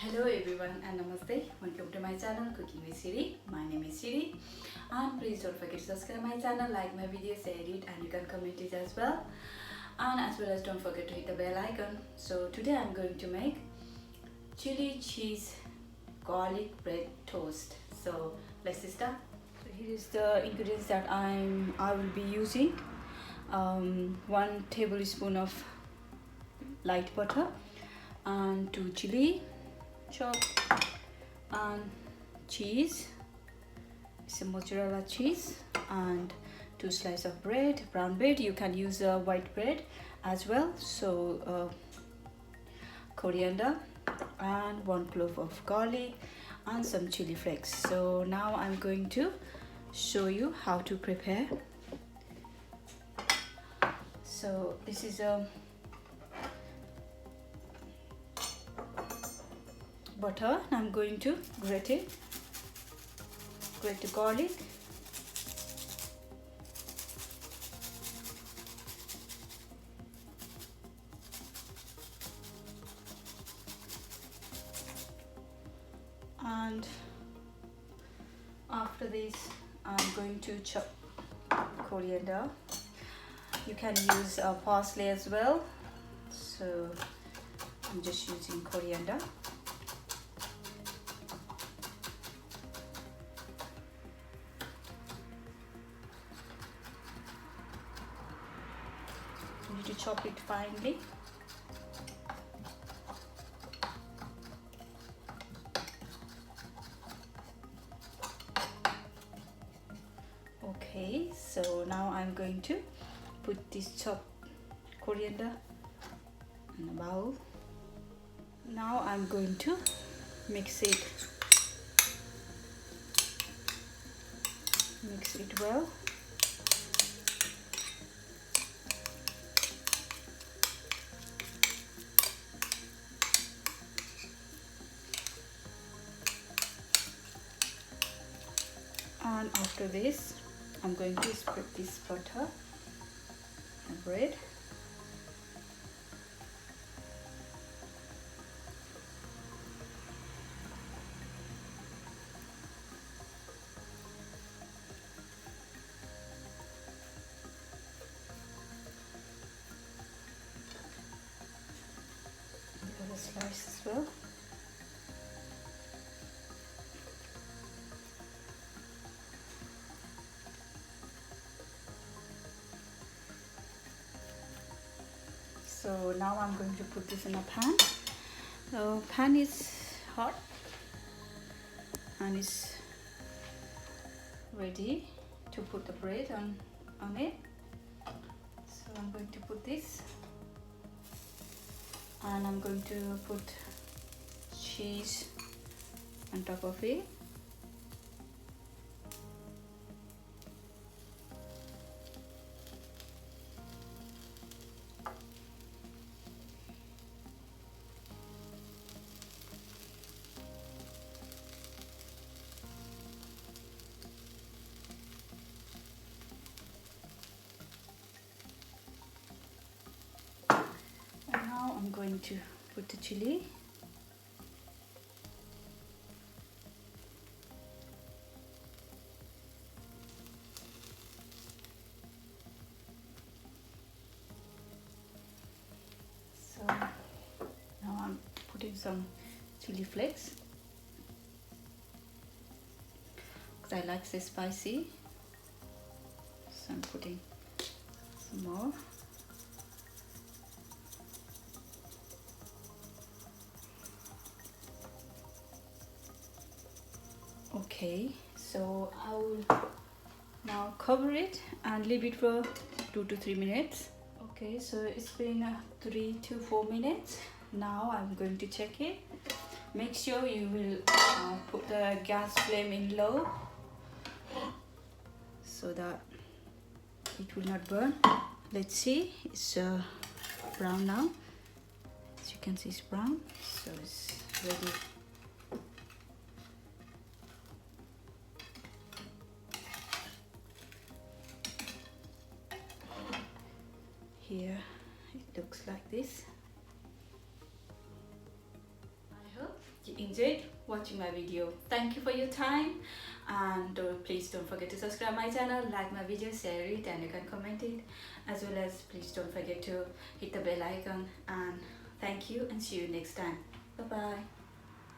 Hello everyone and namaste. Welcome to my channel Cooking with Chilli. My name is Chilli and please don't forget to subscribe my channel, like my video, share it, and you can comment it as well. And as well as don't forget to hit the bell icon. So today I'm going to make chili cheese garlic bread toast. So let's start. So here is the ingredients that I will be using. 1 tablespoon of light butter and 2 chili chopped and cheese. It's a mozzarella cheese and 2 slices of bread, brown bread. You can use white bread as well. So coriander and 1 clove of garlic and some chili flakes. So now I'm going to show you how to prepare. So this is a butter. I'm going to grate the garlic, and after this I'm going to chop coriander. You can use parsley as well, so I'm just using coriander. You need to chop it finely. Okay, so now I'm going to put this chopped coriander in a bowl. Now I'm going to mix it well. And after this I'm going to spread this butter and bread. The other slice as well. So now I'm going to put this in a pan. The pan is hot and it's ready to put the bread on it. So I'm going to put this, and I'm going to put cheese on top of it. I'm going to put the chili. So now I'm putting some chili flakes because I like the spicy. So I'm putting some more. Okay, so I will now cover it and leave it for 2 to 3 minutes. Okay, so it's been 3 to 4 minutes. Now I'm going to check it. Make sure you will put the gas flame in low so that it will not burn. Let's see, it's brown now. As you can see, it's brown, so it's ready. Here it looks like this. I hope you enjoyed watching my video. Thank you for your time, and please don't forget to subscribe my channel, like my video, share it, and you can comment it, as well as please don't forget to hit the bell icon. And thank you, and see you next time. Bye bye.